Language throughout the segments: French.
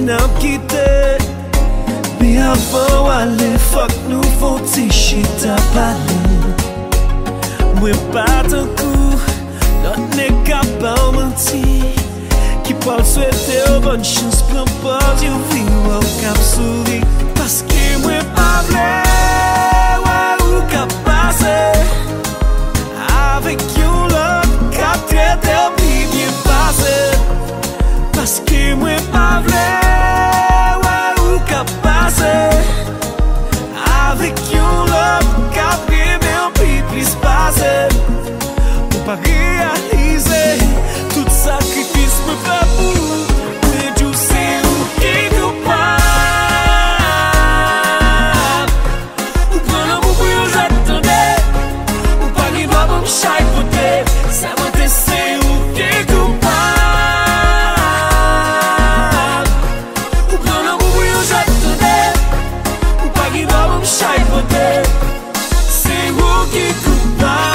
n'a quitté. Mais avant aller, faut que nous faut-il chita parler. Moi pas d'un coup, l'autre n'est capable de mentir. Qui peut souhaiter bonne chance, prends pas du vivre au cap souris. Parce que moi pas vrai, ouais, ou cap passé. Avec you l'autre, cap traité au plus bien passé. Parce que moi pas vrai, ouais, ou cap passé. Avec you l'autre, cap traité au plus passé. Pour pas réaliser tout sacrifice me fait pour nous. Mais tu sais où qui nous parle. Ou prends l'amour pour nous attendre. Ou pas qu'il doit me chapeauter. Ça m'a testé où qui nous parle. Ou prends l'amour pour nous attendre. Ou pas qu'il doit me chapeauter. C'est où qui nous parle.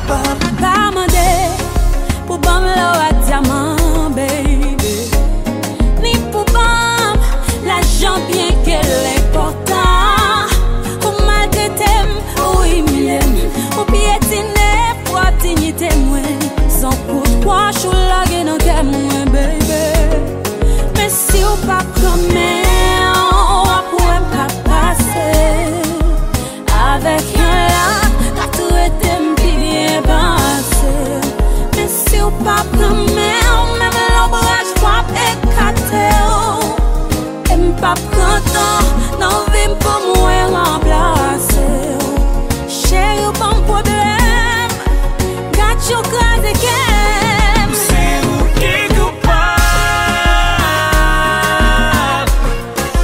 Pas demander pour bam l'eau à diamant, baby. Ni pour bam l'argent bien qu'elle est important. Ou maltraiter, ou humilier, ou piétiner pour dignité moi. Sans pourquoi je suis là dans tes mains, baby. Mais si ou pas comme on pourrait pas passer avec un là. Pas promet, même l'ombrage pas éclaté. Et m'pas content, non vim pour moi remplacer. Chérie, pas de problème, got you cause again. C'est où qui coupable.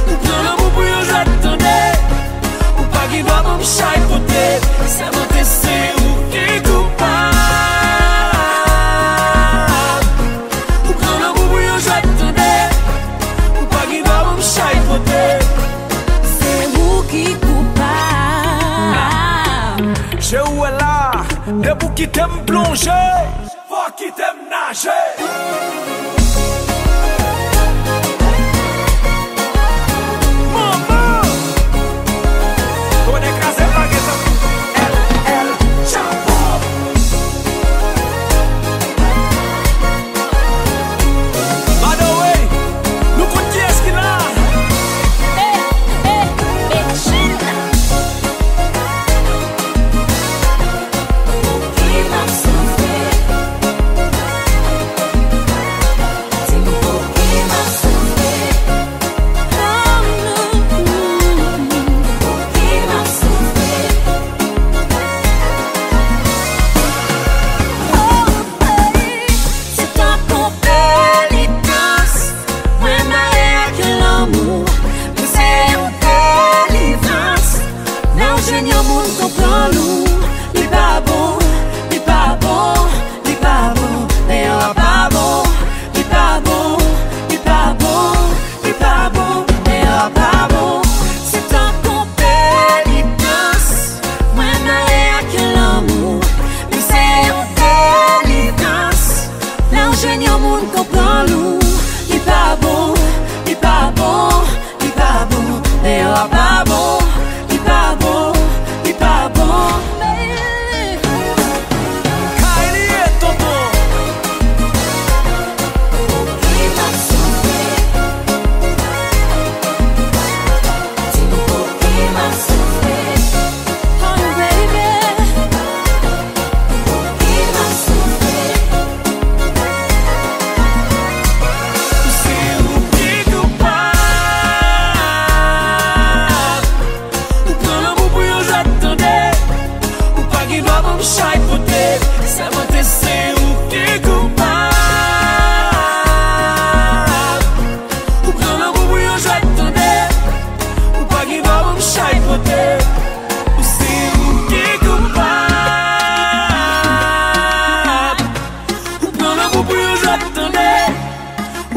Ou prends l'amour pour nous attendre. Ou pas qu'il doit me chapeauter. Ça m'a testé où qui coupable. C'est vous qui coupable. Je où est là, de vous qui t'aime plonger, faut qui t'aime nager. Maman, on écrase la gueule. Elle, chapeau. By the way, nous comptons qui est-ce qu'il a?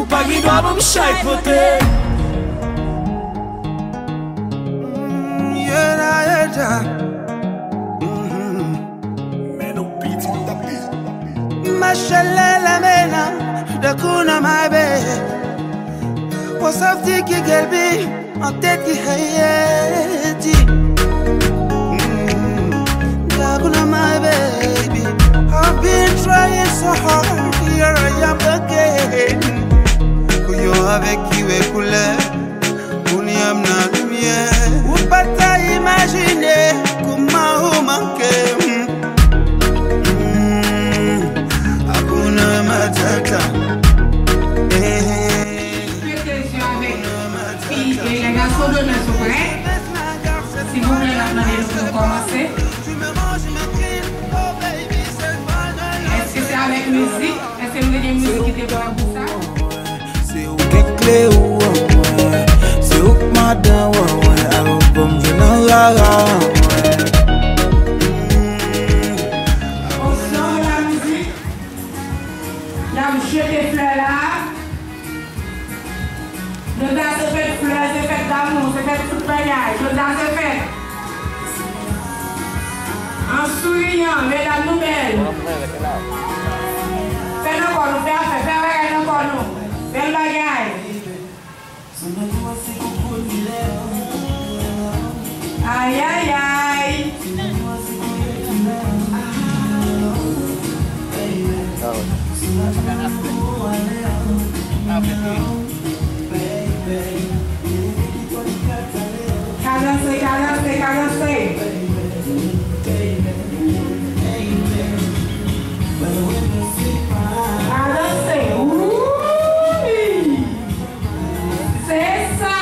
Pas qui doit me chapeauter. Dakuna my baby. What's up, Tiki Gelby? I'm Teki Hayeti. Dakuna my baby. I've been trying so hard. Here I am again. Kuyo avec qui est couleur. Uniam na lumière. Ou pas imaginer comment on manque. Hakuna matata. Les garçons de notre prêt. Si vous voulez la demander pour commencer. Est-ce que c'est avec musique? Est-ce que vous avez des musiques qui étaient bonnes pour ça? C'est où que clé ou c'est où que madame album je n'en la Au son de la musique, il y a un jeu de fleurs là. Le gars se fait fleurs, se fait d'amour, se fait tout bagage. Le gars se fait. En souriant, mesdames nouvelles. Fais le corps, fais bagage le corps, fais le bagage. Aïe aïe aïe. Cadence, cadence, cadence. C'est ça.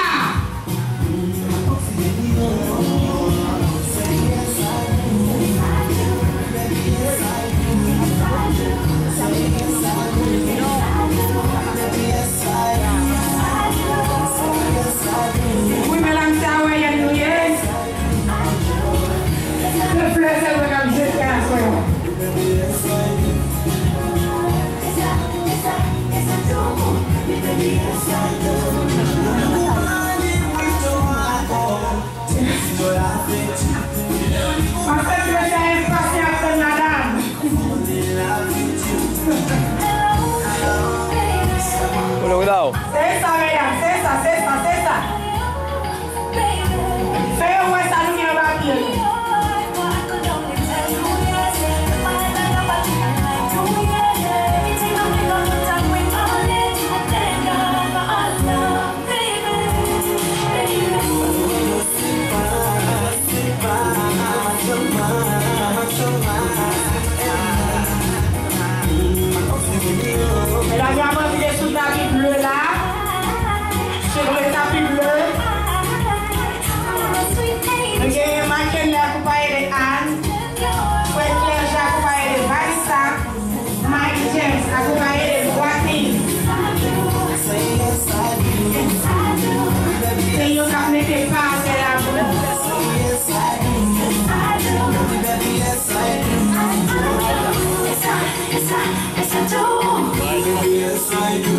Oui, madame, c'est hawaïenne, nous, yes. Le fleur, c'est le comme je fais à soi. En fait, je suis impatiente, madame. C'est ça, mesdames, c'est ça, c'est ça, c'est ça. Fais-moi ça, nous, on va bien. La gamme est sous le tapis bleu là, sur le tapis bleu. Il y a un maquin accompagné de Anne, Fred Claire accompagné de Vanessa, Mike James accompagné de Joaquin. Et il y a un n'était pas assez là. Yes, I do.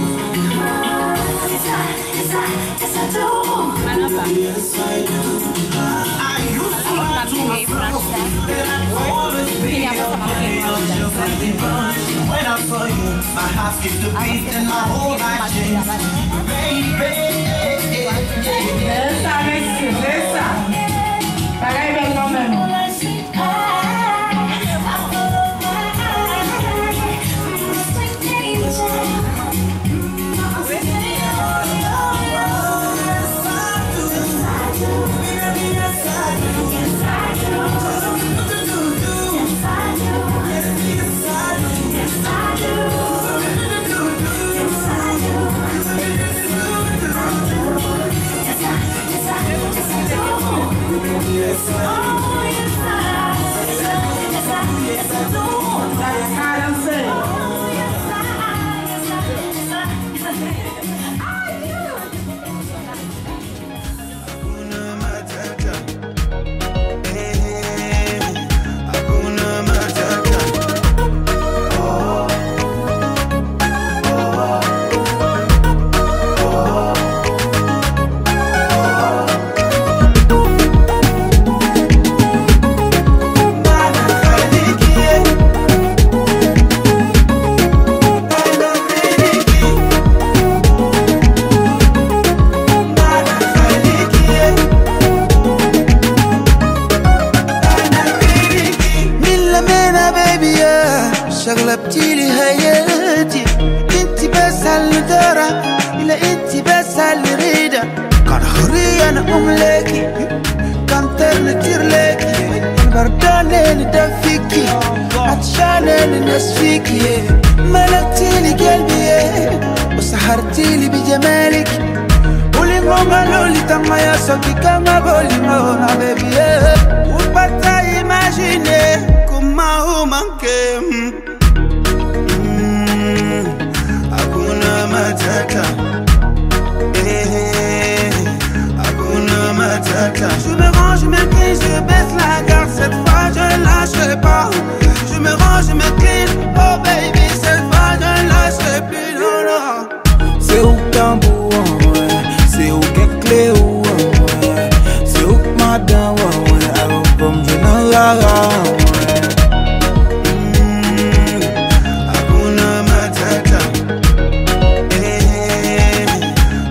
Yes, I do. I used to lie to myself that I always be when I saw you, my heart skipped a beat and my whole life changed. Baby, Essa, essa. Pagai bem não mesmo. حبيبتي لي حياتي انت بس اللي دارة إلا انت بس اللي ريدة كان حرية انا املاكي كان ترنتير لكي بردانة ندفيكي عطشانة ننس فيكي ملكتي لي قلبي وسحرتي لي بجمالك قولي ماما لولي تما يا صوتي كما قولي مونا بيبي وبتا imaginer comment manquer Hakuna matata Hakuna matata Je me range, je m'incline, je baisse la garde cette fois je ne lâcherai pas Je me range, je m'incline, oh baby cette fois je ne lâcherai plus non non C'est où tambour, c'est où qu'est clé c'est où madame comme je n'en la Hakuna matata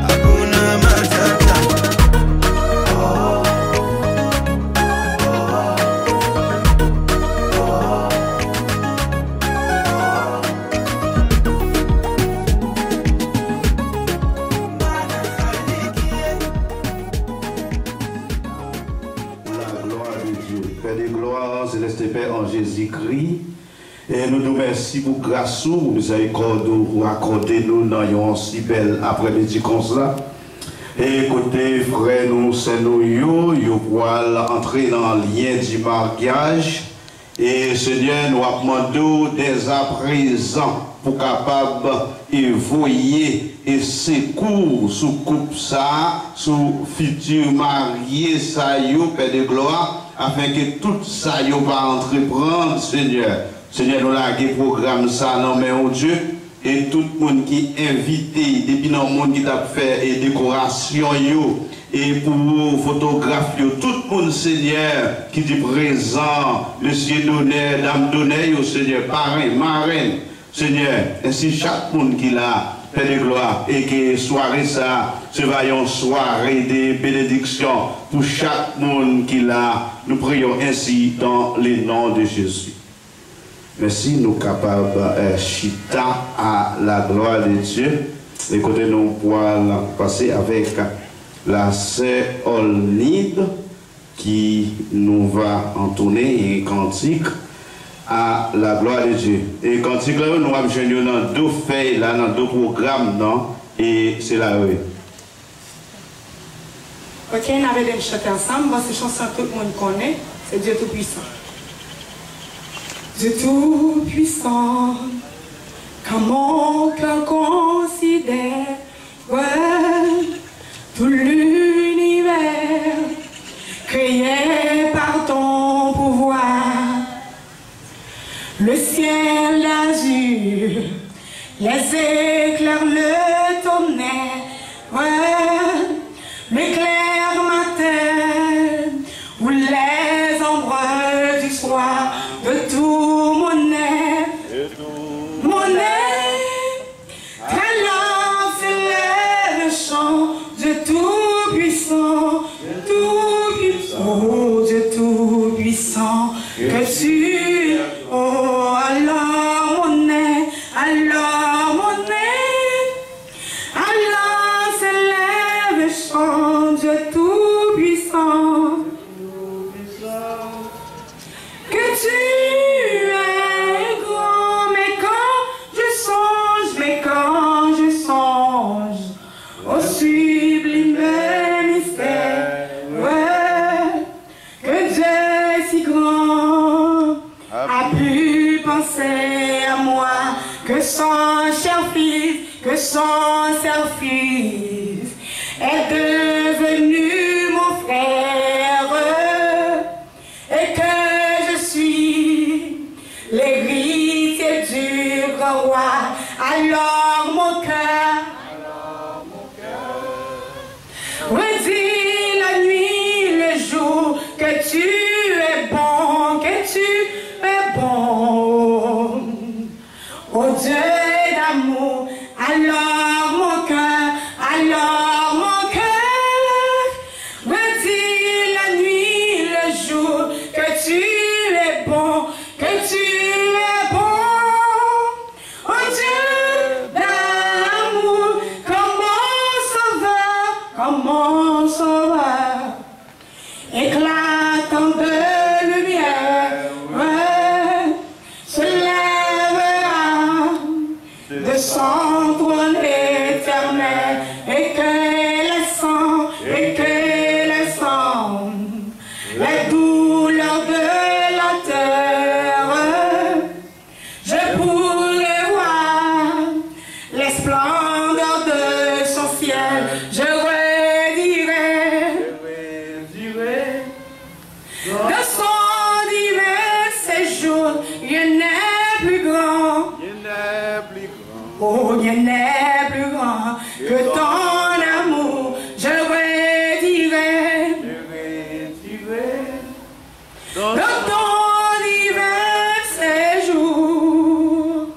Hakuna matata Céleste Père en Jésus-Christ. Et nous nous remercions pour grâce ou miséricorde pour accorder nous dans un si bel après-midi comme ça. Et écoutez, frère, nous, c'est nous, yo pour entrer dans le lien du mariage. Et Seigneur, nous demandons dès à présent pour capable évoluer et secours sous couple ça, sous futur marié ça, Père de gloire. Afin que tout ça yo va entreprendre, Seigneur. Seigneur, nous avons un programme ça, non mais oh Dieu, et tout le monde qui est invité, depuis le monde qui t'a fait et décoration yo, et pour photographe yo, tout le monde, Seigneur, qui dit présent, monsieur d'honneur, dame d'honneur, Seigneur, parrain, marraine, Seigneur, ainsi chaque monde qui l'a. Père de gloire, et que soirée ça, ce vaillant soirée de bénédiction pour chaque monde qui l'a. Nous prions ainsi dans le nom de Jésus. Merci, nous capables chita à la gloire de Dieu. Écoutez, nous pouvons passer avec la sœur Olnide qui nous va entonner un cantique à la gloire de Dieu. Et quand nous avons joué dans deux feuilles, là, dans deux programmes, non? Et c'est là, oui. Ok, on avait des chanter ensemble. Bon, ces chansons, tout le monde connaît. C'est Dieu Tout-Puissant. Dieu Tout-Puissant, quand mon cœur considère, ouais, tout l'univers créé par ton pouvoir. Le ciel d'azur, les éclairs, le tonnerre, ouais, l'éclair matin, ou les ombres du soir, de tout mon être, très lent s'élève le chant, Dieu Tout-Puissant, oh Dieu Tout-Puissant, que tu oh, alors mon nez, alors s'élève et chante Dieu Tout-Puissant, que tu es grand, mais quand je songe au sublime mystère, ouais, que Dieu est si grand, a pu penser à moi, que son cher fils, que son cher fils est devenu mon frère, et que je suis l'héritier du grand roi. Alors mon cœur redit la nuit, le jour, que tu es bon, que tu es bon, oh Dieu d'amour. Alors mon cœur redit la nuit, le jour, que tu es bon, que tu es bon, Oh, rien n'est plus grand que ton amour. Je le redirai. Dans ton divin séjour.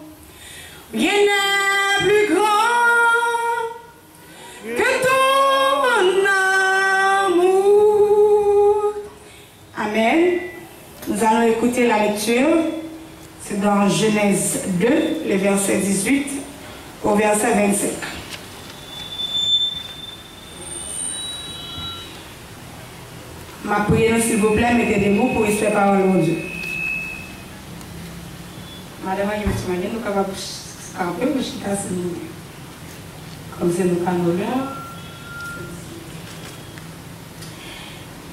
Rien n'est plus grand que ton amour. Amen. Nous allons écouter la lecture. C'est dans Genèse 2, les versets 18 au verset 25. Ma prière, s'il vous plaît, mettez des mots pour espérer parole de Dieu. Madame, nous sommes capables de camper pour chita comme c'est nous canons.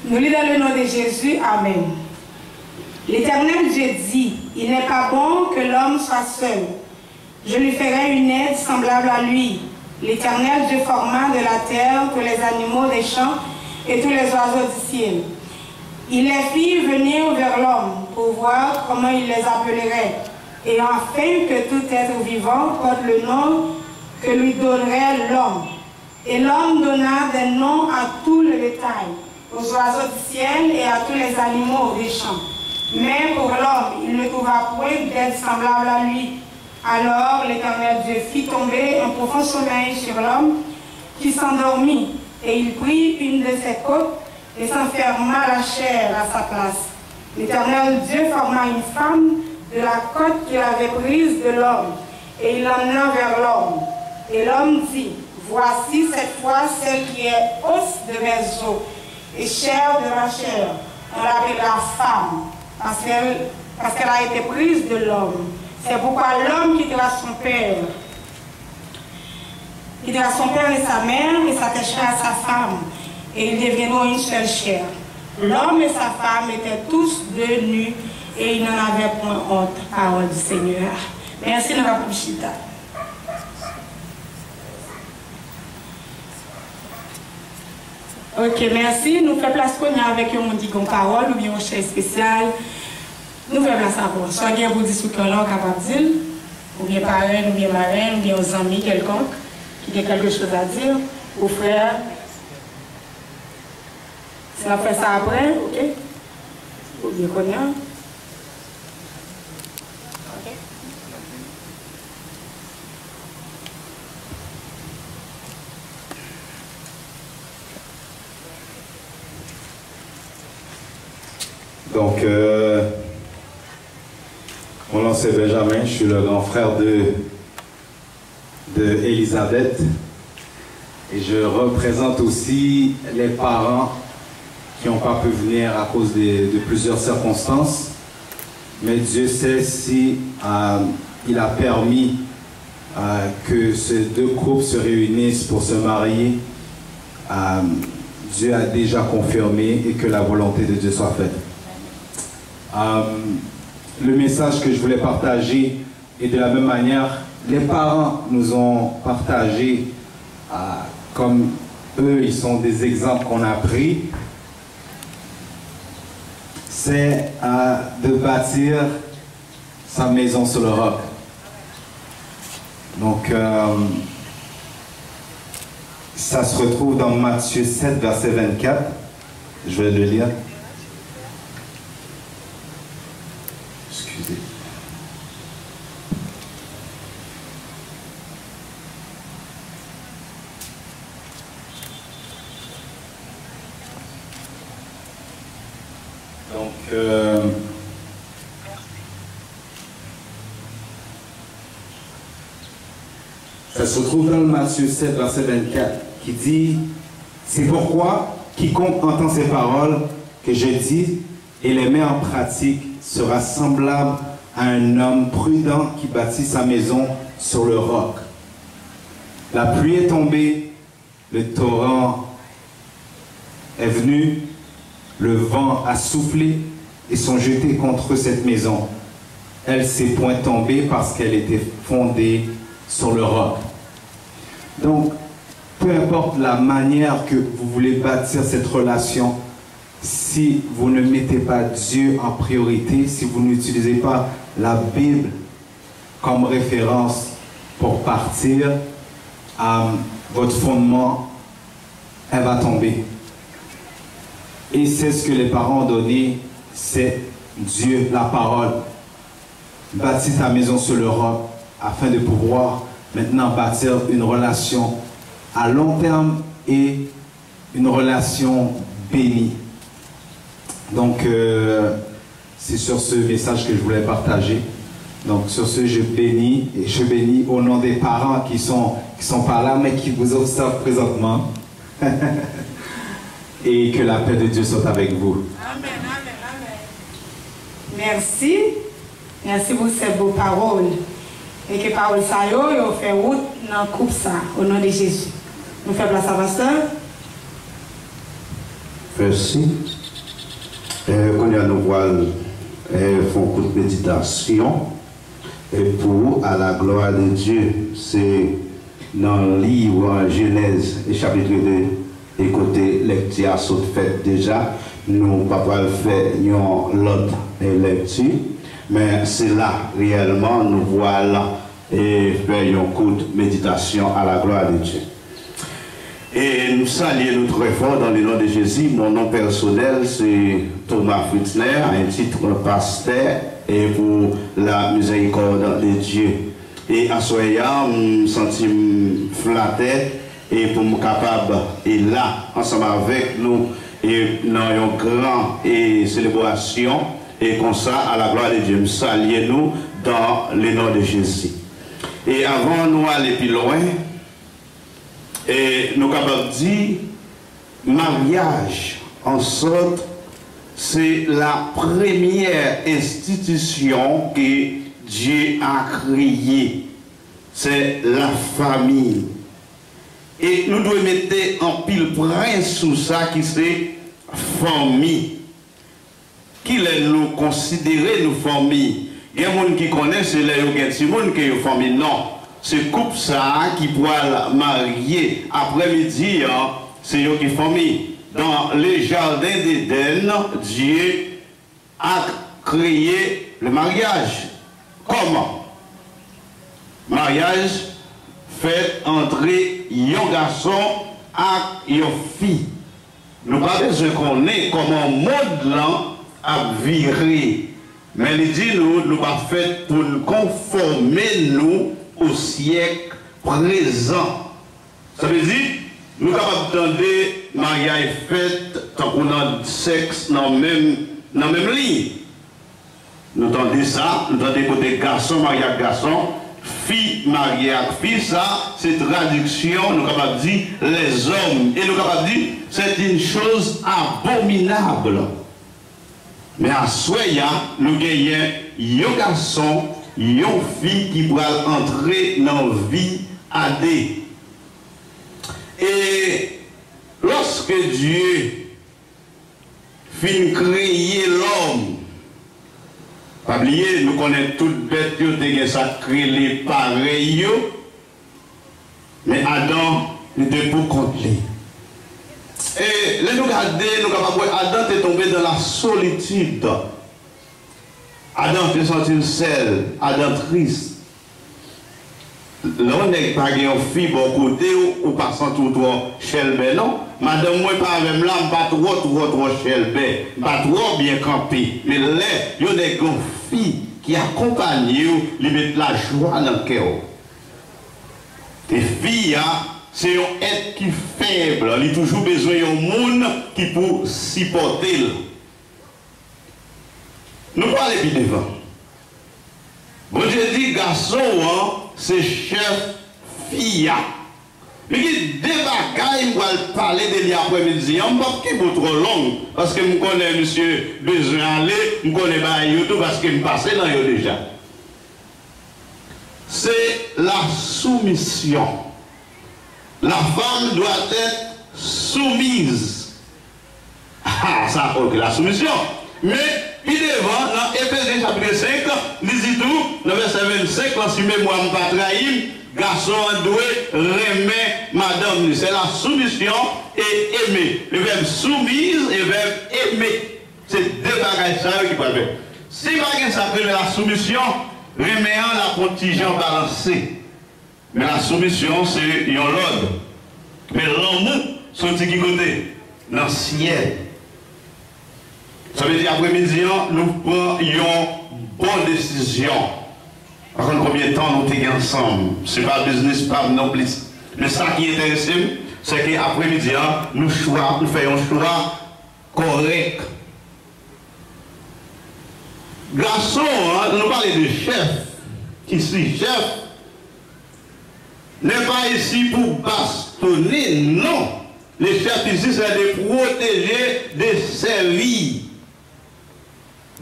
Nous lisons dans le nom de Jésus. Amen. L'Éternel Dieu dit, il n'est pas bon que l'homme soit seul. Je lui ferai une aide semblable à lui. L'Éternel Dieu forma de la terre tous les animaux des champs et tous les oiseaux du ciel. Il les fit venir vers l'homme pour voir comment il les appellerait, et afin que tout être vivant porte le nom que lui donnerait l'homme. Et l'homme donna des noms à tout le bétail, aux oiseaux du ciel et à tous les animaux des champs. Mais pour l'homme, il ne trouva point d'aide semblable à lui. Alors l'Éternel Dieu fit tomber un profond sommeil sur l'homme qui s'endormit, et il prit une de ses côtes et s'enferma la chair à sa place. L'Éternel Dieu forma une femme de la côte qu'il avait prise de l'homme, et il l'emmena vers l'homme. Et l'homme dit, voici cette fois celle qui est os de mes os et chair de ma chair. On l'appellera femme, parce qu'elle a été prise de l'homme. C'est pourquoi l'homme quittera son père et sa mère et s'attachera à sa femme, et ils deviendront une seule chair. L'homme et sa femme étaient tous deux nus, et ils n'en avaient point honte. Parole du Seigneur. Merci de la Chita. Ok, merci. Nous faisons place qu'on a avec un dit qu'on parole ou bien un chef spécial. Nous faisons place à vous. Soit bien vous dites ce que l'on est capable de dire, ou bien parrain, ou bien marraine, ou bien aux amis quelconque qui a quelque chose à dire, aux frères. Si on fait ça après, ok? Ou bien qu'on a. Donc, mon nom c'est Benjamin, je suis le grand frère de Elisabeth et je représente aussi les parents qui n'ont pas pu venir à cause de plusieurs circonstances. Mais Dieu sait si il a permis que ces deux couples se réunissent pour se marier. Dieu a déjà confirmé et que la volonté de Dieu soit faite. Le message que je voulais partager et de la même manière, les parents nous ont partagé comme eux, ils sont des exemples qu'on a pris, c'est de bâtir sa maison sur le roc. Donc, ça se retrouve dans Matthieu 7, verset 24. Je vais le lire. Excusez. Donc, ça se retrouve dans le Matthieu 7, verset 24, qui dit « C'est pourquoi quiconque entend ces paroles que je dis et les met en pratique sera semblable à un homme prudent qui bâtit sa maison sur le roc. La pluie est tombée, le torrent est venu, le vent a soufflé et sont jetés contre cette maison. Elle ne s'est point tombée parce qu'elle était fondée sur le roc. » Donc, peu importe la manière que vous voulez bâtir cette relation, si vous ne mettez pas Dieu en priorité, si vous n'utilisez pas la Bible comme référence, pour partir, votre fondement, elle va tomber. Et c'est ce que les parents ont donné, c'est Dieu, la parole. Bâtis ta maison sur le roc afin de pouvoir maintenant bâtir une relation à long terme et une relation bénie. Donc, c'est sur ce message que je voulais partager. Donc, sur ce, je bénis, et je bénis au nom des parents qui sont par là, mais qui vous observent présentement. Et que la paix de Dieu soit avec vous. Amen, amen, amen. Merci. Merci pour ces beaux paroles. Et que paroles ça yo fait route dans le couple ça, au nom de Jésus. Nous faisons place à pasteur. Merci. Quand nous voyons font coup de méditation, et pour à la gloire de Dieu, c'est dans le livre Genèse, chapitre 2, et côté lecture saute fait déjà, nous ne pouvons pas faire l'autre lecture, mais c'est là réellement nous voilà et faire un coup de méditation à la gloire de Dieu. Et nous saluons nous très fort dans le nom de Jésus. Mon nom personnel, c'est Thomas Fritzner, un titre pasteur et pour la miséricorde de Dieu. Et à ce moment, je me sens flatté et pour me capable et là, ensemble avec nous, et dans une grande célébration, et comme ça, à la gloire de Dieu, nous saluons nous dans le nom de Jésus. Et avant nous aller plus loin, et nous sommes capables de dire, mariage, en sorte, c'est la première institution que Dieu a créée. C'est la famille. Et nous devons mettre en pile prince sous ça qui c'est famille. Qui nous considérer nos familles? Il y a des gens qui connaissent, c'est les gens qui ont famille. Non. C'est couple ça qui pourra marier après-midi, hein, c'est eux qui famille. Dans les jardins d'Éden, Dieu a créé le mariage. Comment? Mariage fait entrer un garçon à une fille. Nous ne pouvons pas connaître comment le monde là a viré. Mais il dit nous ne pas fait pour nous conformer nous au siècle présent. Ça veut dire, nous sommes capables d'entendre mariage fait tant qu'on a sexe dans la même ligne. Nous entendons ça, nous entendons côté garçon, mariage garçon, fille, mariage fille, ça, c'est traduction, nous sommes capables de dire les hommes. Et nous sommes capables de dire c'est une chose abominable. Mais à Soya, nous gagnons un garçon, une fille qui pourra entrer dans la vie adé. Et lorsque Dieu finit créer l'homme, pas oublier, nous connaissons toutes bêtes qui ça créé les pareils, mais Adam n'était pas contre lui. Et là, nous regardons, nous capables Adam est tombé dans la solitude. Adam s'est senti seul, Adam triste. Là, on n'est pas une fille bon côté ou pas sans tout droit chelbe, non. Madame, moi, pas même là, pas trop chelbe, pas trop bien campé. Mais là, il y a des filles qui accompagnent, qui mettent la joie dans le cœur. Les filles, c'est un être qui est faible, il a toujours besoin d'un monde qui peut supporter. Nous parlons plus devant. Bon, je dis garçon, c'est chef fille. Mais qui débarque, il va parler de l'après-midi. Je ne sais pas qui est trop long. Parce que je connais monsieur besoin d'aller, je connais pas YouTube parce que je passe dans eux déjà. C'est la soumission. La femme doit être soumise. Ah, ça ok, la soumission. Mais, puis devant, dans Éphésiens chapitre 5, il dit tout, dans verset 25, si moi je ne pas trahir, garçon doit remettre madame. C'est la soumission et aimer. Le verbe soumise et le verbe aimer. C'est deux bagages qui peuvent faire. Si bagage s'appelle la soumission, remettant la contingent balancée. Mais la soumission, c'est un l'ordre. Mais l'amour, c'est qui côté? Dans le ciel. Ça veut dire après-midi, nous prenons une bonne décision. Par contre, combien de temps nous sommes ensemble? Ce n'est pas business, pas non plus. Mais ça qui est intéressant, c'est qu'après-midi, nous faisons un choix correct. Garçon, nous parlons de chef. Ici, chef n'est pas ici pour bastonner, non. Les chefs ici, c'est de protéger, de servir,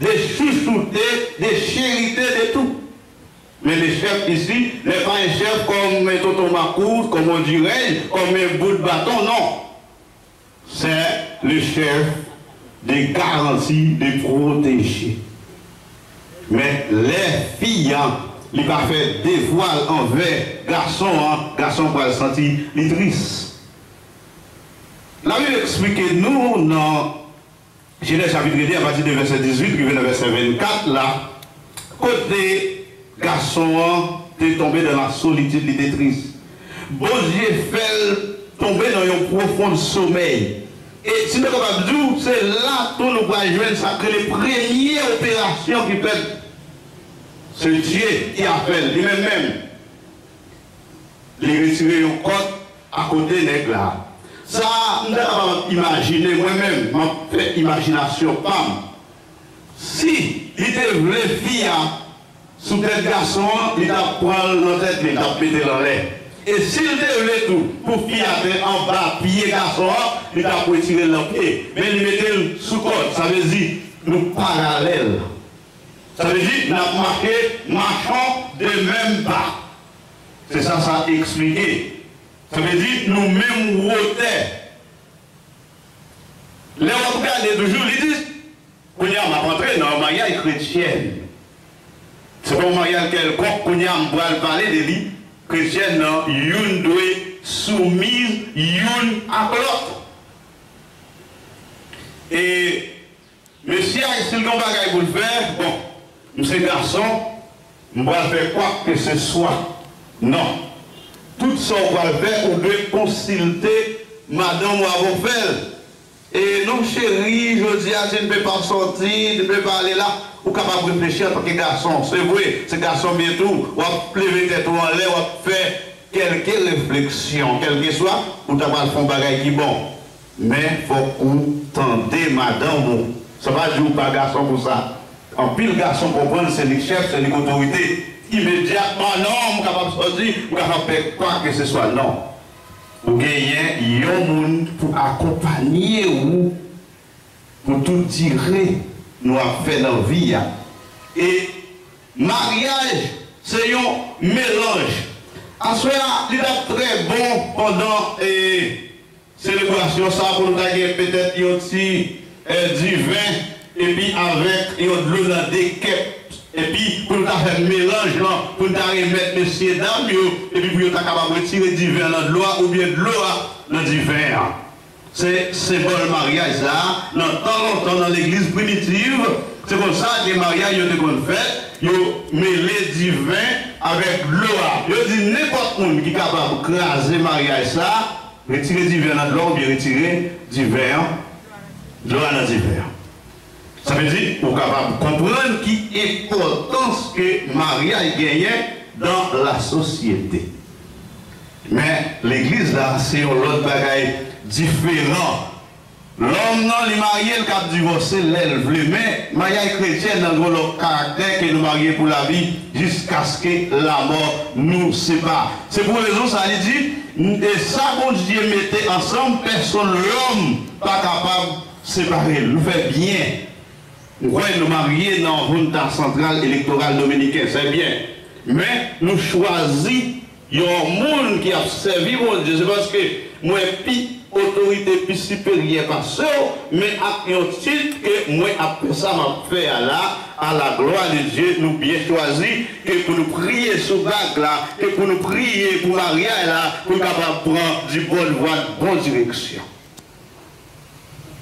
de chouchouter, de chériter, de tout. Mais le chef ici n'est pas un chef comme un Tonton Macour, comme on dirait, comme un bout de bâton, non. C'est le chef de garantir, de protéger. Mais les filles, il va faire des voiles envers garçon, garçon pour le sentir les triste. La Bible explique nous dans Genèse chapitre 10 à partir du verset 18, puis le verset 24, là, côté garçon est tombé dans la solitude, il était triste. Bon Dieu fait tomber dans un profond sommeil. Et si nous sommes capables de dire, c'est là que nous pouvons jouer ça, que les premières opérations qui peuvent, c'est Dieu qui appelle, lui-même, les retirer un côte à côté de l'église. Ça, nous avons imaginé moi-même, ma fait imagination, femme. Si il était vrai fille, sous tête garçon, il a pris dans tête, il a pété dans l'air. Et s'il était tout, pour fille en bas, pied garçon, il a retiré le pied. Mais il mettait sous côte, ça veut dire nous parallèles. Ça veut dire nous avons marqué, marchons de même pas. C'est ça, ça a expliqué. Ça veut dire nous-mêmes rotés. Les on regarde toujours, ils disent, qu'on y a rentré dans un mariage chrétien. C'est pas un mariage quelconque, qu'on y a parler de lui. Chrétienne, une doit soumise, une à l'autre. Et monsieur, si le bagaille pour le faire, bon, monsieur garçon, on va faire quoi que ce soit. Non. Tout ça, on va le faire, on doit consulter madame ou avant faire. Et non, chérie, je dis, je ne peux pas sortir, je ne peux pas aller là. Ou capable de réfléchir en tant que garçon. C'est vrai, ce garçon bientôt, on va lever tête en l'air, on va faire quelques réflexions, quel que soit, ou t'as pas le fond bagaille qui bon. Mais il faut qu'on tendez madame. Ça va dire pas garçon pour ça. En pile garçon comprendre, c'est les chefs, c'est les autorités. Immédiatement, non, on est capable de sortir, on est capable de faire quoi que ce soit. Non. Vous gagnez un monde pour accompagner ou pour tout tirer. Nous avons fait dans la vie. Et mariage, c'est un mélange. Ensuite, il est très bon pendant la célébration, ça pour nous gagner peut-être un petit du vin, et puis avec de l'eau dans des quêtes. Et puis pour nous faire un mélange, pour nous remettre messieurs dames, et puis pour nous capable de retirer du vin dans de l'eau ou bien de l'eau dans du vin. C'est symbole mariage là. Dans longtemps dans l'église primitive, c'est comme ça que les mariages ont fait. Ils ont mêlé du vin avec l'eau. Ils ont dit n'importe qui est capable de craser le mariage là, retirer du vin dans de l'eau ou bien retirer du vin de l'eau dans du vin. Ça veut dire qu'on est capable de comprendre qui est l'importance que le mariage gagnait dans la société. Mais l'église là, c'est un autre bagaille différent. L'homme non, les mariés, le cap divorcé, l'élève. Mais mariage chrétien dans le caractère que nous marions pour la vie jusqu'à ce que la mort nous sépare. C'est pour les autres, ça dit, et ça, bon Dieu mettait ensemble, personne, l'homme, pas capable de séparer. Nous fait bien. Nous nous marier dans une centrale électorale dominicaine, c'est bien. Mais nous choisissons. Il y a un monde qui a servi mon Dieu. C'est parce que moi, puis autorité plus supérieure par ça, mais à un titre que moi, après ça, m'a fait là, à la gloire de Dieu, nous bien choisi, que pour nous prier sous bague là, que pour nous prier pour mariage là, pour nous prendre du bonne voie, de bonne direction.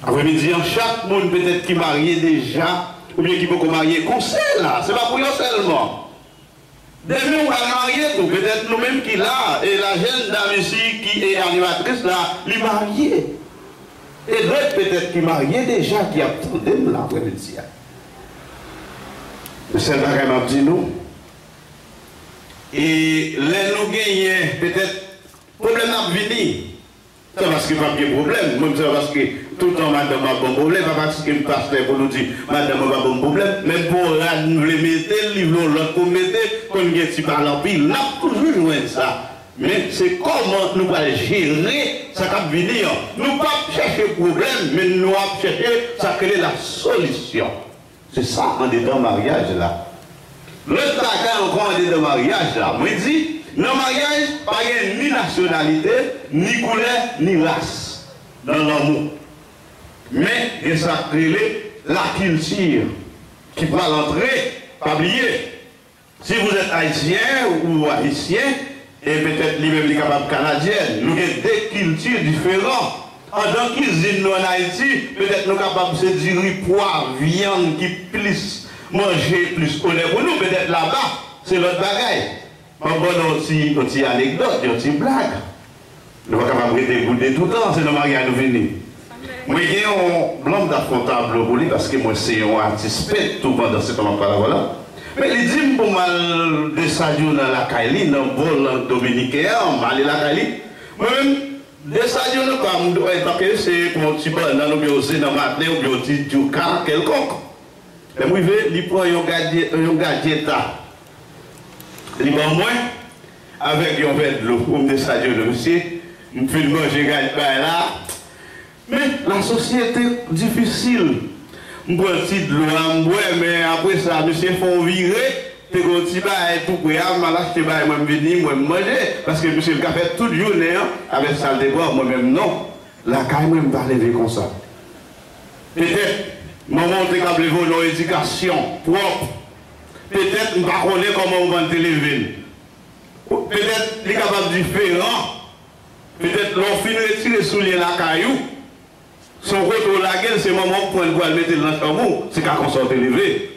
Après-midi, chaque monde peut-être qui marie déjà, ou bien qui peut marier conseil là, c'est pas pour eux seulement. Demain, on va marier, peut-être nous-mêmes qui là, et la jeune dame ici qui est animatrice là, lui mariée. Et d'autres peut-être qui mariés déjà, qui attendaient l'après-midi. C'est là qu'elle m'a dit nous. Et les nous gagnons, peut-être, problème à venir. C'est parce qu'il n'y a pas de problème. Même c'est parce que tout le temps, madame a bon problème. Pas parce qu'il me passe pour nous dire, madame a bon problème. Même pour nous les mettre, l'autre pour mettre, quand nous sommes par l'empire, nous avons toujours joué ça. Mais c'est comment nous allons gérer ça qui va venir. Nous ne pouvons pas chercher le problème, mais nous allons chercher ça quelle est la solution. C'est ça en dedans mariage là. L'autre bagage encore en dedans mariage là. Moi je dis, dans le mariage, pas ni nationalité, ni couleur, ni race dans l'amour. Mais il y a ça la culture qui va l'entrer, pas oublier. Si vous êtes haïtien ou haïtien, et peut-être lui-même est capable canadienne, nous avons des cultures différentes. En tant que cuisine en Haïti, peut-être nous sommes capables de dire poivre, viande qui plus manger plus honnête pour nous. Peut-être là-bas, c'est l'autre bagaille. On va aussi une anecdote, une petite blague. Nous ne sommes pas capables de goûter tout le temps, c'est le mariage nous venir. Moi, j'ai un blanc d'affrontable pour lui parce que moi, c'est un artiste tout pendant ce temps-là. Mais il dit pour mal de Sadio dans la Kaili, dans le vol dominicain, aller la Kaili. Moi-même, de Sadio, parce que c'est pour un petit peu dans le bureau, dans le matin, ou bien au petit Djuka, quelconque. Et moi, il prend un gadget. Il va moins avec un verre de l'eau, comme de Sadio, le monsieur, je fais manger gadget là. Mais la société difficile. Je prends un petit de l'eau, mais après ça, monsieur faut virer. Tu as un petit bail tout prêt, je vais acheter bail, je vais venir, je vais manger. Parce que monsieur le fait toute journée avec salle de bois, moi-même non. La caille, je ne vais pas lever comme ça. Peut-être, maman, tu as besoin d'une éducation propre. Peut-être, je ne sais pas comment on va te lever. Peut-être, tu es capable de différent. Peut-être, l'on finit de retirer sous les la caillou. Son retour la gueule, c'est maman pour le mettre dans le tambour, c'est qu'à qu'on sorte levé.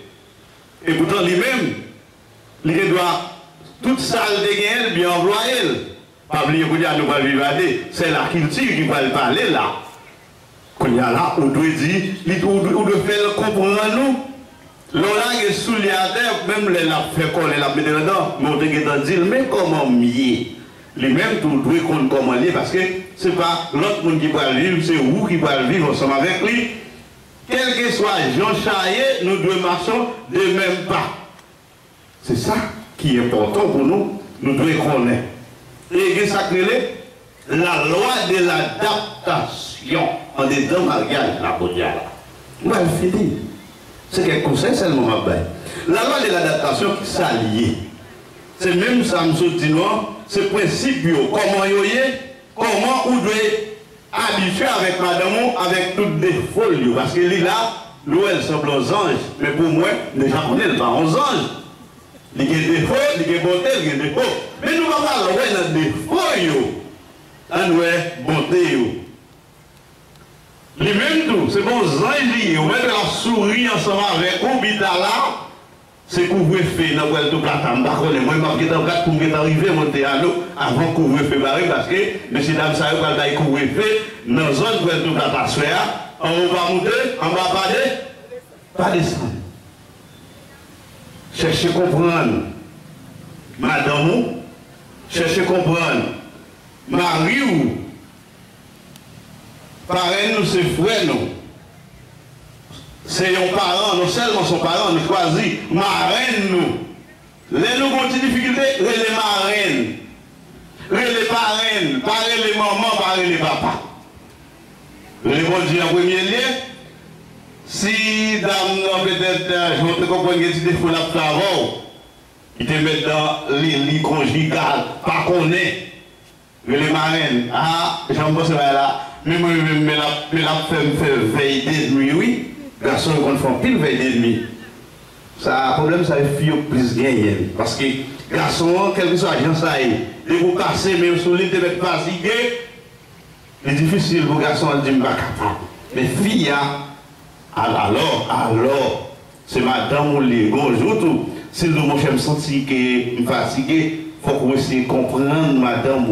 Et pourtant, lui-même, il doit toute salle de gueule bien employer. Pas oublier qu'on a nous pas vivre, c'est la culture qui va parler là. Qu'on y a là, on doit dire, on doit faire comprendre nous. L'on a sous les terre, même les la fait coller la mettre dedans, mais on doit dire, mais comment mieux? Lui-même, tout doit qu'on comment lier parce que ce n'est pas l'autre monde qui va vivre, c'est vous qui va vivre ensemble avec lui. Quel que soit Jean Chaillet, nous devons marcher de même pas. C'est ça qui est important pour nous, nous devons connaître. Et ça la loi de l'adaptation en dedans mariage, la mondiale. On va le finir. C'est quel conseil seulement ma baille. La loi de l'adaptation qui s'allie. C'est même ça, M. Dinois, c'est le principe, comment vous devez habituer avec madame, avec toutes les folies. Parce que là, l'eau, elle semble aux anges. Mais pour moi, déjà, on n'est pas aux anges. Il y a des défauts, il y a des bontés, il y a des défauts. Mais nous ne pouvons pas avoir des défauts. On a bonté. Les mêmes tout, c'est bon, anges, on met la souris ensemble avec Obitala. C'est couvre-feu dans le tout plateau. Moi, je suis arrivé à monter à l'eau avant couvre-feu parce que messieurs dames, ça va être couvre-feu dans la zone où tout plateau. On va monter, on va pas descendre. Cherchez à comprendre. Madame, cherchez à comprendre. Marie, parrain, nous, c'est frère, nous. C'est nos parents, non seulement son parent, nous choisissons, marraine nous. Les nous avons des difficultés, les marraines. Les parraines, pas les mamans, pas les papas. Les bon Dieu en premier lieu, si dame, peut-être, je vais te comprendre que tu défauts la travail, ils te mettent dans les conjugales, pas qu'on est. Les marraines, ah, j'en pense là, mais moi, la femme fait veille des nuits, oui. Garçon qu'on fait pile veille d'ennemi. Ça, le problème, ça fait plus gagner. Parce que garçon, quel que soit l'agent, ça y est. Dès que vous passez, même sur l'île, vous êtes fatigué. C'est difficile pour garçon de dire, mais fille, alors, c'est madame ou les bonjour tout. Si le mon cher me senti que je suis fatigué, il faut qu'on essaie de comprendre, madame.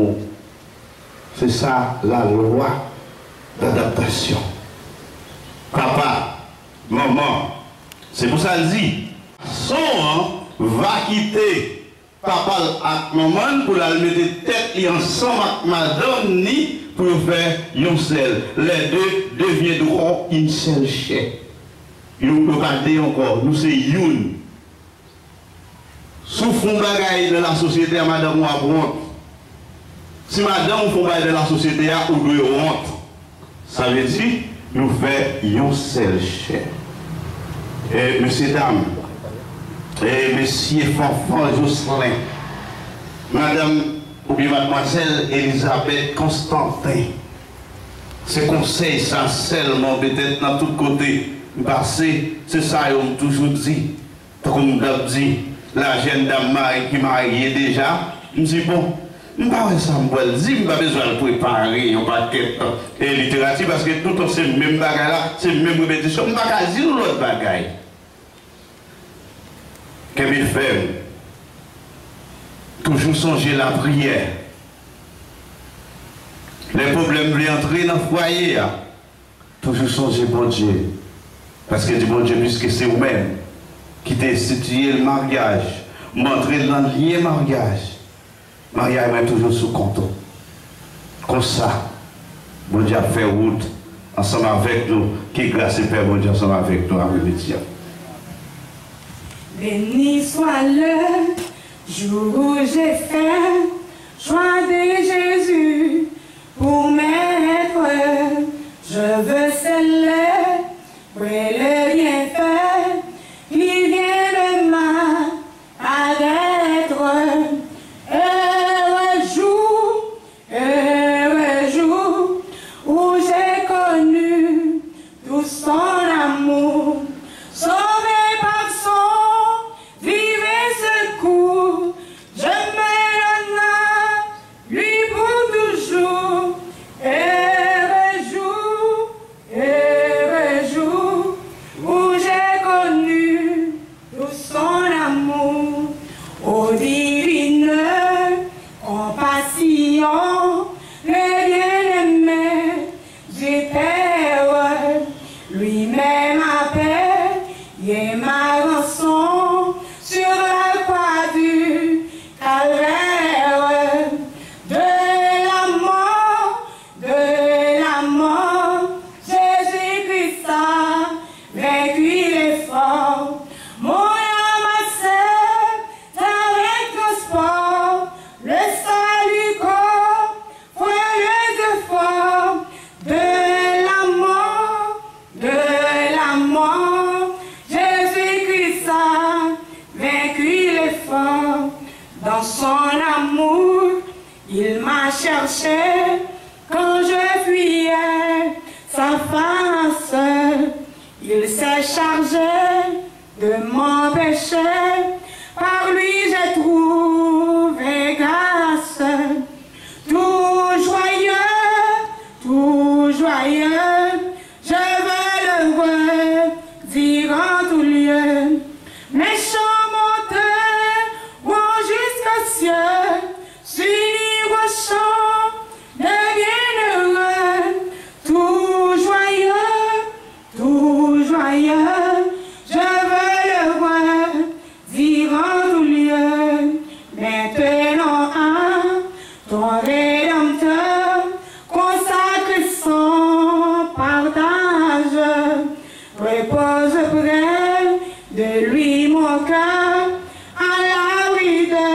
C'est ça la loi d'adaptation. Papa, maman, c'est pour ça qu'elle dit, son va quitter papa et maman pour la mettre tête ensemble avec madame ni pour faire une seule. Les deux deviendront une seule chair. Nous ne pas encore, nous c'est une. Si vous faites bagaille de la société, madame ou honte. Si madame vous faites de la société, ou de honte. Ça veut dire, nous faisons une seule chair. Et messieurs, dames, et messieurs Fanfan Jocelyn, madame ou bien mademoiselle Elisabeth Constantin, ce conseil, ça seulement peut-être dans tous côtés. Parce que c'est ça qu'on toujours dit. Comme on dit, la jeune dame qui mariée déjà, je me dis bon, je ne sais pas ça, je n'ai pas besoin de préparer un paquet de littérature parce que tout le temps c'est le même bagage là, c'est le même répétition. Je ne sais pas dire l'autre bagage. Qu'est-ce qu'il fait? Toujours songer la prière. Les problèmes lui entrer dans le foyer. Toujours songer bon Dieu. Parce que du bon Dieu, puisque c'est vous-même qui t'a institué le mariage, montrer dans le lien mariage. Mariage est toujours sous compte. Comme ça, bon Dieu a fait route ensemble avec nous, qui grâce et Père bon Dieu ensemble avec nous, avec les dieux. Béni soit le jour où j'ai fait choix de Jésus pour m'être. Je veux célébrer le bienfait qui vient de ma paraître. Heureux jour où j'ai connu tout son amour, sauvé par son vivant secours. Je me donne à lui pour toujours. Heureux jour où j'ai connu tout son amour. Ô divine compassion, le bien-aimé, j'étais lui-même appelle, il est ma rançon sur la croix du calvaire. De la mort, Jésus-Christ a vaincu l'effort. Mon âme accepte avec transport le salut corps, frère de fort. De la mort, Jésus-Christ a vaincu l'effort. Dans son amour, il m'a cherché quand je fuyais sa face. Il s'est chargé de m'empêcher, par lui j'ai trouvé grâce. Tout joyeux, je veux le redire en tout lieu. Mes chants montent jusqu'au ciel, s'unir au chant de bienheureux. Tout joyeux, je veux le redire en tout lieu. Maintenant ton Rédempteur consacre son partage, repose près de lui mon cœur, à l'abri de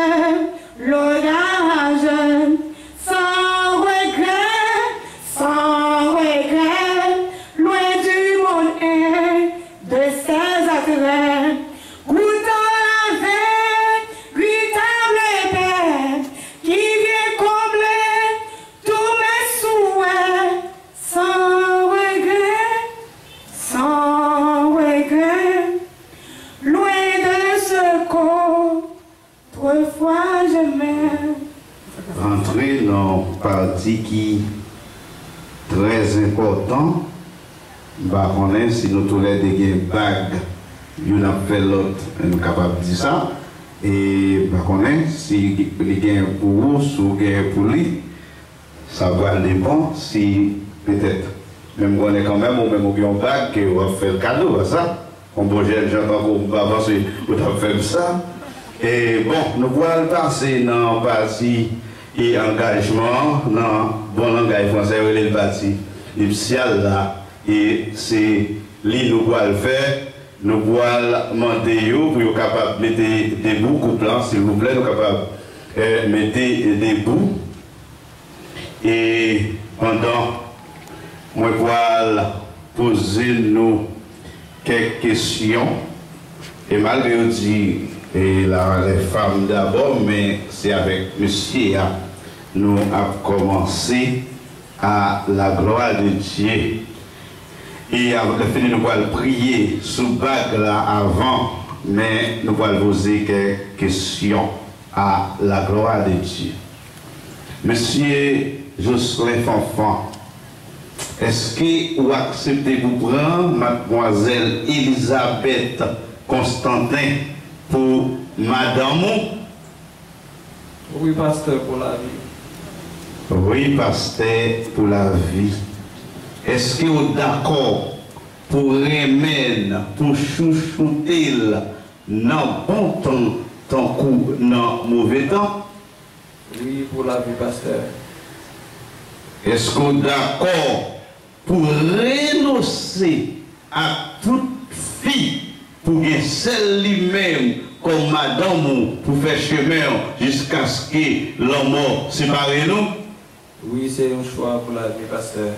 l'orage, sans regret, loin du monde et de ses attraits, goûtant la véritable paix qui vient combler tous mes souhaits, sans regret, loin de ce qu'autrefois j'aimais. Rentrer dans une partie qui est très important, on si nous tous les des bagues il a fait l'autre, nous sommes capables de dire ça. Et par contre, si il y a pour vous, si il y a pour lui, ça va dépendre si peut-être, même on est quand même, ou même on a un bac, on va faire le cadeau, ça. On peut j'entends qu'on va avancer, on va faire ça. Et bon, nous allons passer dans la partie et engagement, dans bon langage français, le parti initial là. Et c'est lui nous allons le faire. Nous allons demander pour être capable de mettre des bouts couplants, s'il vous plaît, nous sommes capables de mettre des bouts. Et pendant, nous allons poser nous quelques questions. Et malgré dit, et là, les femmes d'abord, mais c'est avec monsieur, nous avons commencé à la gloire de Dieu. Et avant de finir, nous allons prier sous bague là avant, mais nous allons poser quelques questions à la gloire de Dieu. Monsieur Jocelyn Fanfan, est-ce que vous acceptez de vous prendre mademoiselle Elisabeth Constantin pour madame? Oui, pasteur, pour la vie. Oui, pasteur, pour la vie. Est-ce que vous êtes d'accord pour remettre, pour chouchouter dans bon temps, tant coup, dans mauvais temps? Oui, pour la vie, pasteur. Est-ce que vous êtes d'accord pour renoncer à toute fille, pour que celle lui-même, comme madame, pour faire chemin jusqu'à ce que l'homme sépare nous? Oui, c'est un choix pour la vie, pasteur.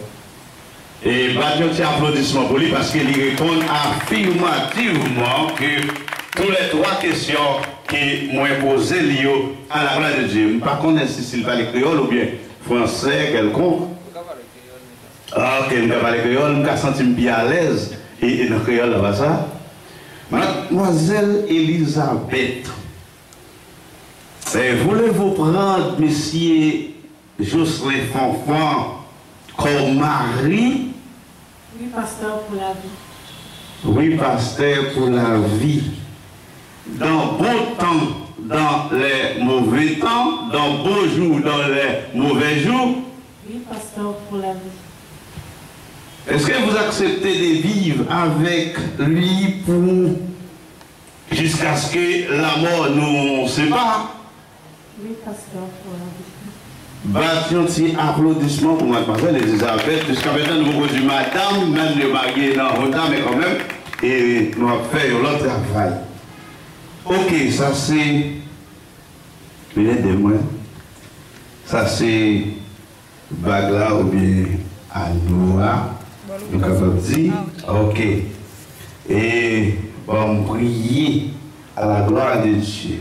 Et battons un petit applaudissement pour lui parce qu'il répond affirmativement que toutes les trois questions que moi posées liées à la gloire de Dieu. Par contre, si s'il parle créole ou bien français, quelconque. Ah, ok, je parle créole, je me sens bien à l'aise. Et dans le créole, là, ça. Mademoiselle Elisabeth, voulez-vous prendre monsieur Jocelyn Fanfan comme mari? Oui, pasteur, pour la vie. Oui, pasteur, pour la vie. Dans bon temps, dans les mauvais temps, dans beaux jours, dans les mauvais jours. Oui, pasteur, pour la vie. Est-ce que vous acceptez de vivre avec lui pour jusqu'à ce que la mort nous sépare? Oui, pasteur, pour la vie. Bâtons un petit applaudissement pour mademoiselle Elisabeth. Jusqu'à maintenant, nous avons dit madame, même le marié dans le temps, mais quand même, et nous avons fait l'autre travail. Ok, ça c'est. Aidez-moi. Ça c'est Bagla ou bien Anoua. Nous avons dit. Ok. Et on prie à la gloire de Dieu.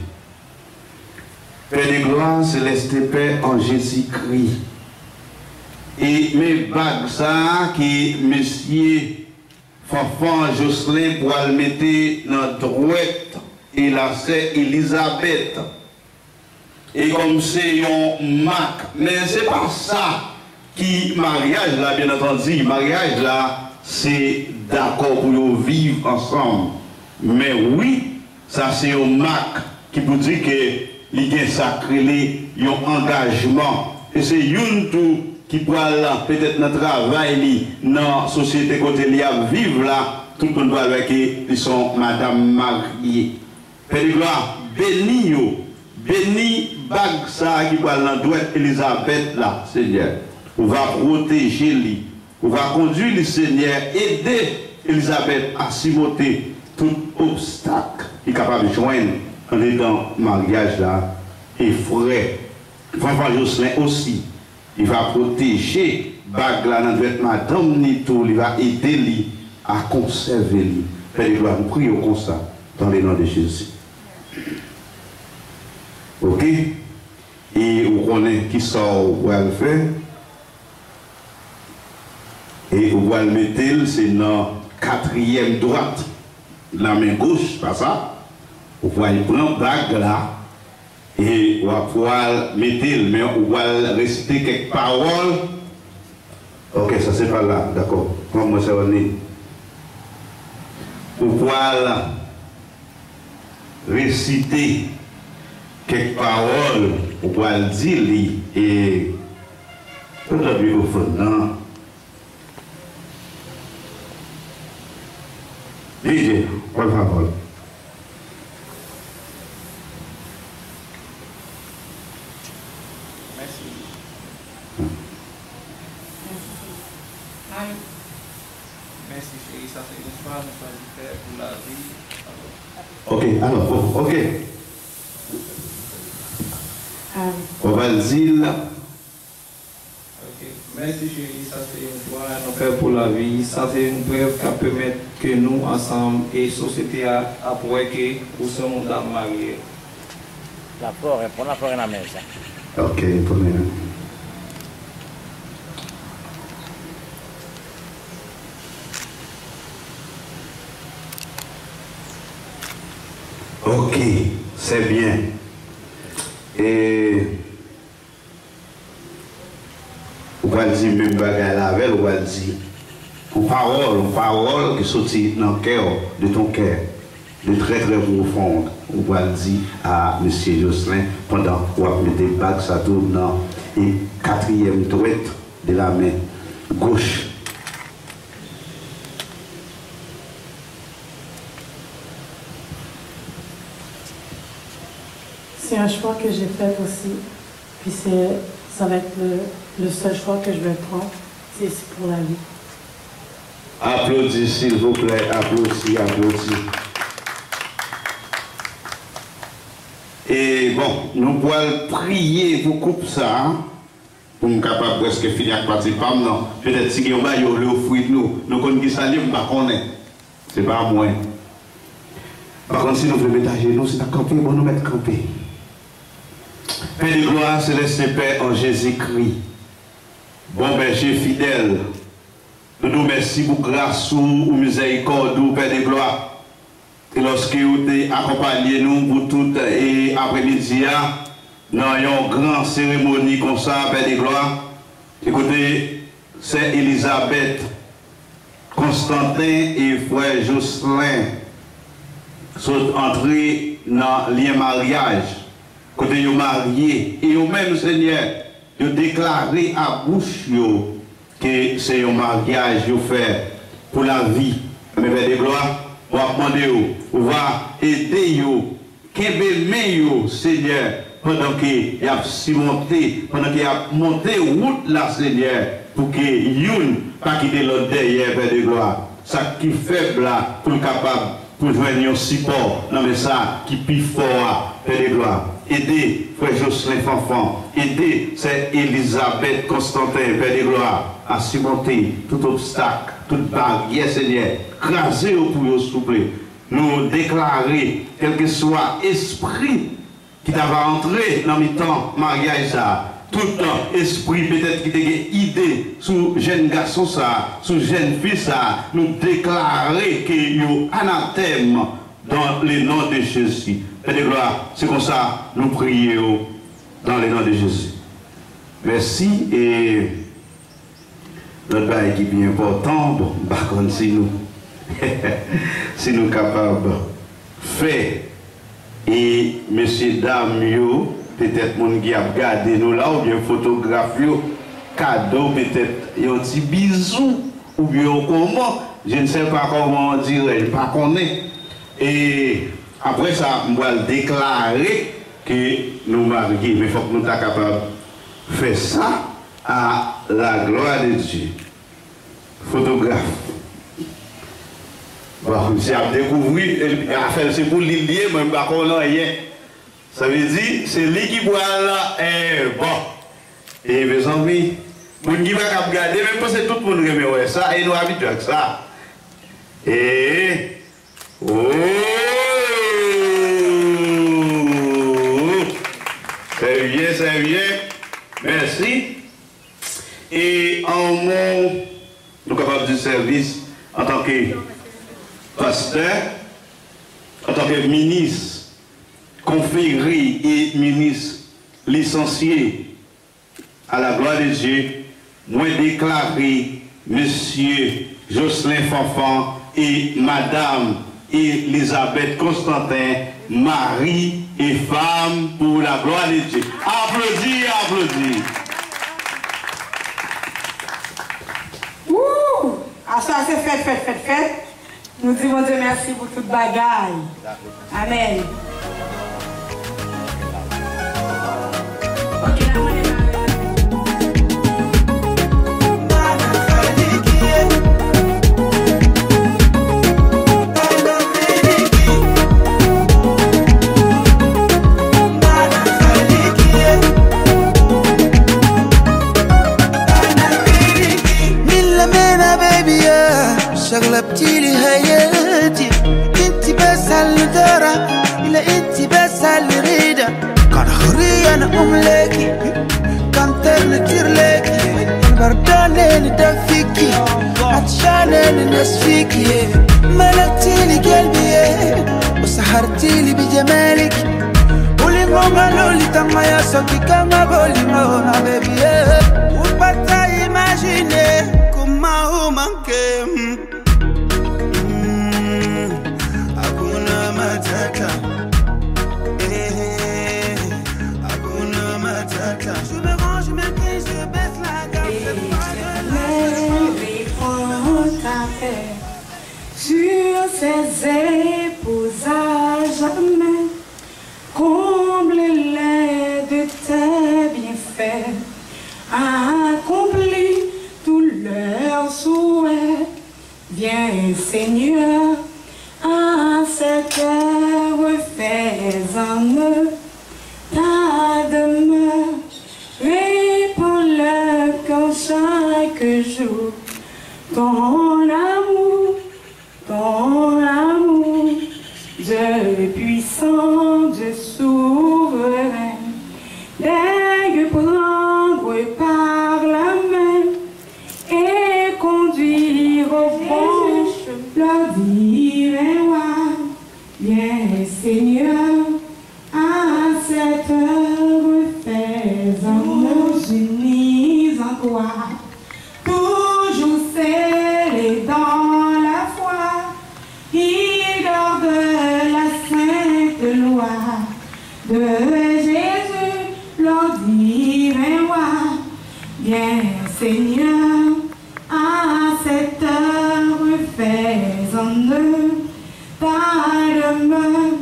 Père de gloire, céleste Père en Jésus-Christ. Et mes bagues, ça, qui monsieur Fanfan Jocelyn pour le mettre dans droite et la sœur Elisabeth. Et comme c'est un marque, mais c'est pas ça qui mariage là, bien entendu. Mariage là, c'est d'accord pour vivre ensemble. Mais oui, ça c'est un marque qui vous dit que il y a sacré, il y a un engagement. Et c'est une tout qui peut peut-être dans le travail, dans la société côté il y a vivre là, tout le monde doit avec ils sont madame mariée. Père de gloire, béni bague ça qui va dans droite Elisabeth là, Seigneur. On va protéger lui, on va conduire le Seigneur, aider Elisabeth à surmonter tout obstacle qui est capable de joindre. On est dans le mariage là, et frère, Fanfan Jocelyn aussi, il va protéger bague là dans notre madame Nito, il va aider lui à conserver lui. Père de gloire, nous prions comme ça, dans le nom de Jésus. Ok? Et vous connaissez qui sort où elle fait. Et vous le mettre, c'est dans la 4e droite, la main gauche, pas ça. Vous pouvez prendre bague là et vous pouvoir mettre, mais vous pouvez réciter quelques paroles. Ok, ça c'est pas là, d'accord. Comment ça va aller? Vous pouvez réciter quelques paroles pour le dire et tout le microphone, non? DJ, bonne parole. Merci. Merci chérie, ça c'est une fois, nous sommes faire pour la vie. Ok, alors, ok. On va le dire là. Ok, merci chérie, ça c'est une fois, nous faire pour la vie. Ça c'est une preuve qui permet que nous ensemble et la société après que nous sommes mariés. La flore, pon la flore en la mesa. Ok, ponez. Ok, c'est bien. Et on va dire même bagarre la veille, on va dire une parole qui sortit dans le cœur, de ton cœur, de très très profonde. On va le dire à M. Jocelyn pendant qu'on met des bagues, ça tourne dans la 4e droite de la main gauche. C'est un choix que j'ai fait aussi. Puis ça va être le seul choix que je vais prendre. C'est ici pour la vie. Applaudissez s'il vous plaît, applaudissez. Et bon, nous pouvons prier pour couper ça, pour nous capables presque finir avec partie femme, non. Peut-être si on va y aller au fruit de nous connaissons ça, nous ne connaissons pas. C'est pas moi. Par contre, si nous voulons mettre à genoux, c'est à camper, on nous mettre camper. Père de gloire, céleste Père en Jésus-Christ, bon berger fidèle, nous nous remercions pour grâce ou miséricorde, Père de gloire. Et lorsque vous avez accompagné nous pour tout et après-midi, dans une grande cérémonie comme ça, Père de gloire, écoutez, c'est Elisabeth, Constantin et frère Jocelyn sont entrés dans le mariage. Quand ils sont mariés, et au même Seigneur, ils ont déclaré à bouche que c'est un mariage fait pour la vie. Mais Père de gloire, on va demander, on va aider, qu'aimer Seigneur, pendant qu'il a cimenté, pendant qu'il a monté route là, Seigneur, pour que Youn pas quitter l'autre derrière, Père de gloire. Ça qui est faible là, pour le capable, pour joindre un support, non mais ça qui est plus fort, Père de gloire. Aider frère Jocelyn Fanfan, aider c'est Elisabeth Constantin, Père de gloire, à surmonter tout obstacle, toute barrière, Seigneur. Craser pour vous, s'il vous plaît. Nous déclarer, quel que soit esprit qui va entrer dans le temps mariage, tout esprit peut-être qui a une idée sur jeune garçon, sur jeune fille, nous déclarer qu'il y a un anathème dans le nom de Jésus. Père de gloire, c'est comme ça nous prions dans le nom de Jésus. Merci et notre bail qui est bien important, bon, par contre, si nous si nous capables de faire et messieurs, dames, peut-être mon qui a regardé nous là, ou bien photographe, cadeau, peut-être un petit bisou, ou bien comment, je ne sais pas comment dire, je ne sais pas connaître. Et après ça, on va déclarer que nous marions, mais il faut que nous soyons capables de faire ça à la gloire de Dieu. Photographe. Bon, monsieur a découvert, c'est pour l'Ilier, mais je ne sais pas rien. Ça veut dire, c'est lui qui boit là, bon. Et mes amis, vous ne pouvez pas regarder, même parce que tout le monde remet ça, et nous habitués avec ça. Et, oh, c'est bien, merci. Et en mon, nous capables du service, en tant que pasteur, en tant que ministre, conféré et ministre licencié à la gloire de Dieu, moi déclaré Monsieur Jocelyn Fanfan et Madame Elisabeth Constantin, mari et femme pour la gloire de Dieu. Applaudis, applaudis. Ouh! À ça, c'est fait. Nous disons Dieu merci pour toute bagaille. Amen. شغلبتي لي هياتي انتي بس اللي درى الا انتي بس اللي ريدة كان حرية انا املاكي كان ترنتير لكي بردانة ندفيكي عطشانة ننس فيكي ملكتي لي قلبي وسحرتي لي بجمالك قولي ماما لولي تما يا صوتي كما بولي مونا بيبي وبتا imaginer comment on manque. Je me range, je m'inquiète, je baisse la garde. Réponds ta paix sur ses épouses à jamais. Comble-les de tes bienfaits. Accomplis tous leurs souhaits. Viens, Seigneur, à cette heure, fais-en eux ta demeure. Réponds-le comme chaque jour. Ton amour, Dieu puissant, Dieu souverain, daigne prendre par la main et conduire au bon leur divin roi. Viens, Seigneur, à cette heure, fais-en-nous unis en toi, toujours scellés dans la foi. Il garde la sainte loi de Jésus, leur divin roi. Viens, Seigneur, à cette heure, fais-en-nous ta demeure.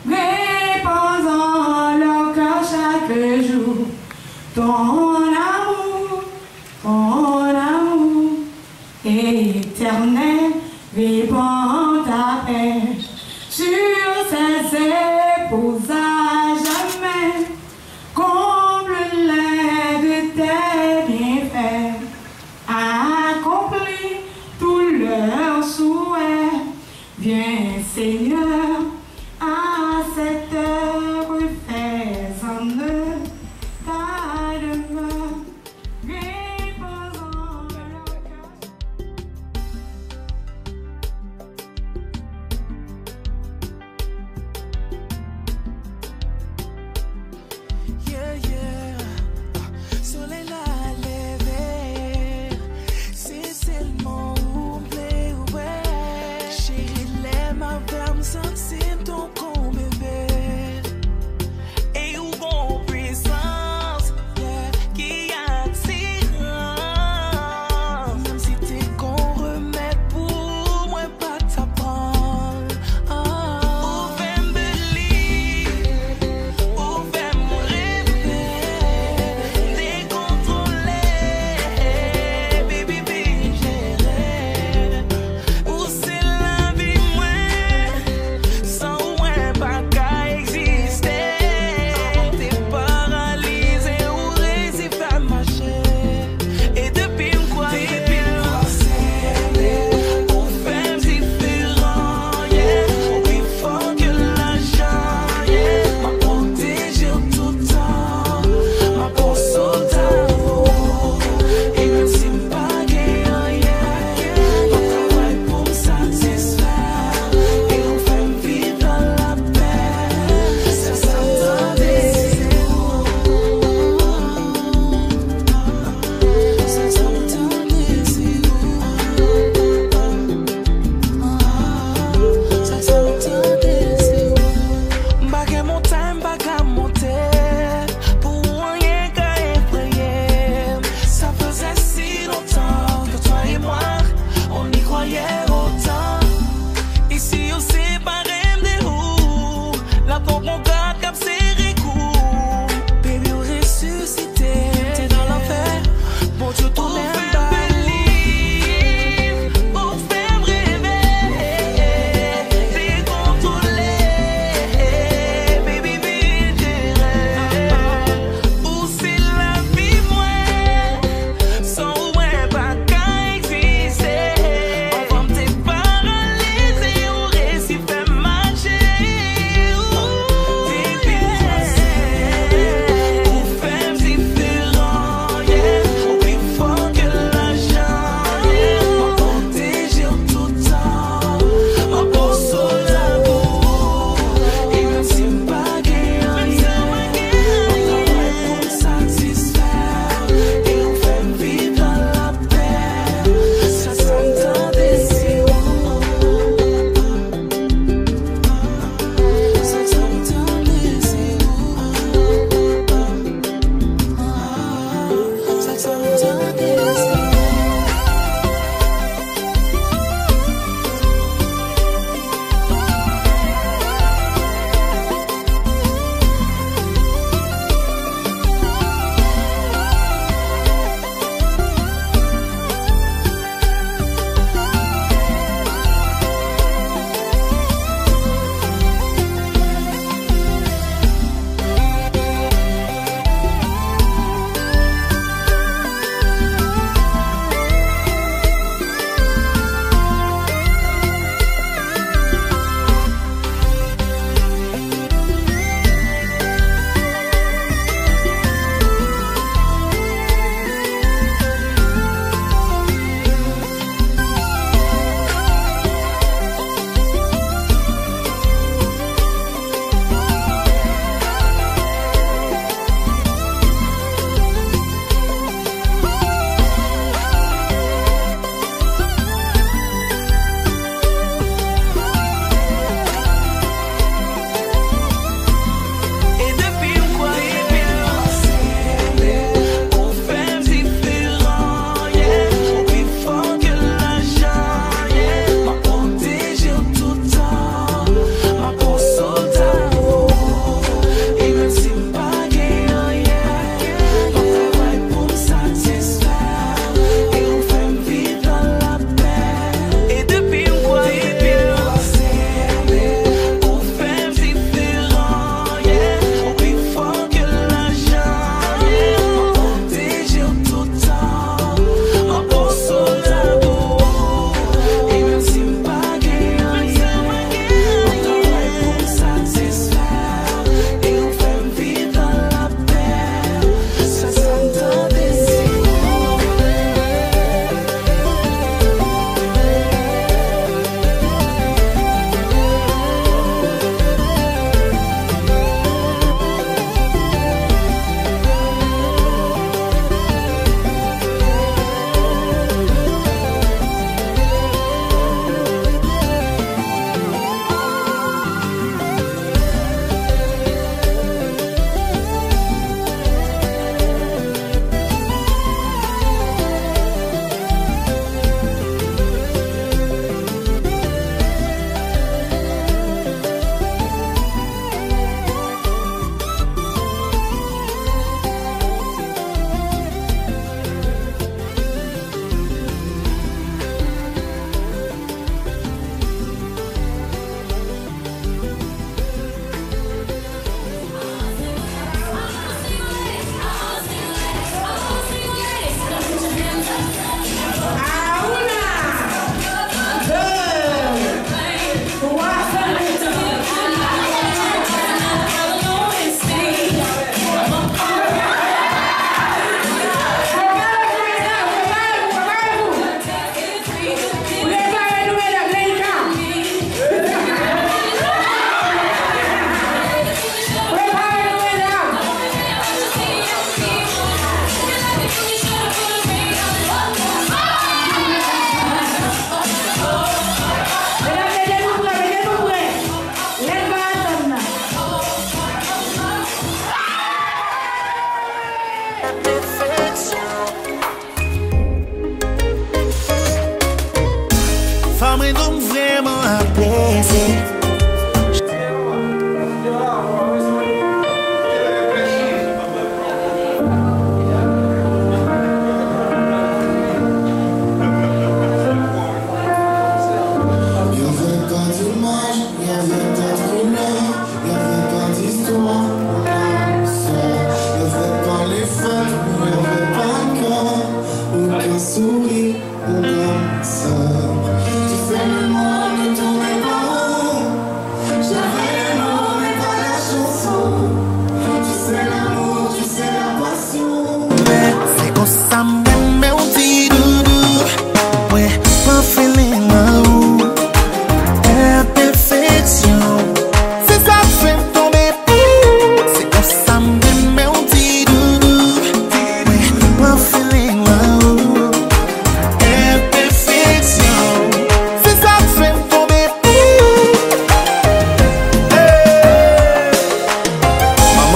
Répands en leur cœur chaque jour ton amour éternel. Répands ta paix sur ces épouses à jamais. Comble-les de tes bienfaits. Accomplis tous leurs souhaits. Viens, Seigneur, à cette heure, fais-en-eux ta demeure. Réponds en leur cœur.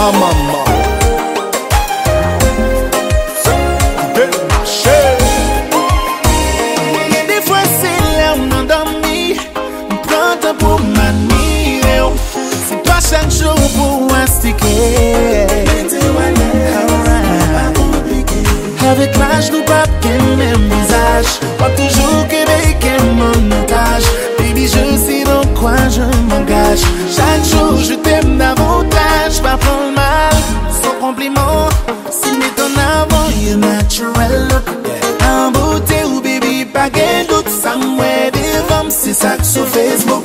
ma maman. Des fois c'est là où m'endormi, prends temps pour m'admirer. C'est pas chaque jour pour mastiquer. Avec l'âge, nous pas le même visage. Pas toujours que mon otage. Baby, je sais dans quoi je m'engage. Chaque jour, je t'aime davantage. Pas prendre mal, sans compliment. Si met en avant, you're natural look. En beauté ou baby, pas gain doute. Ça m'aide des femmes, c'est ça que sur Facebook.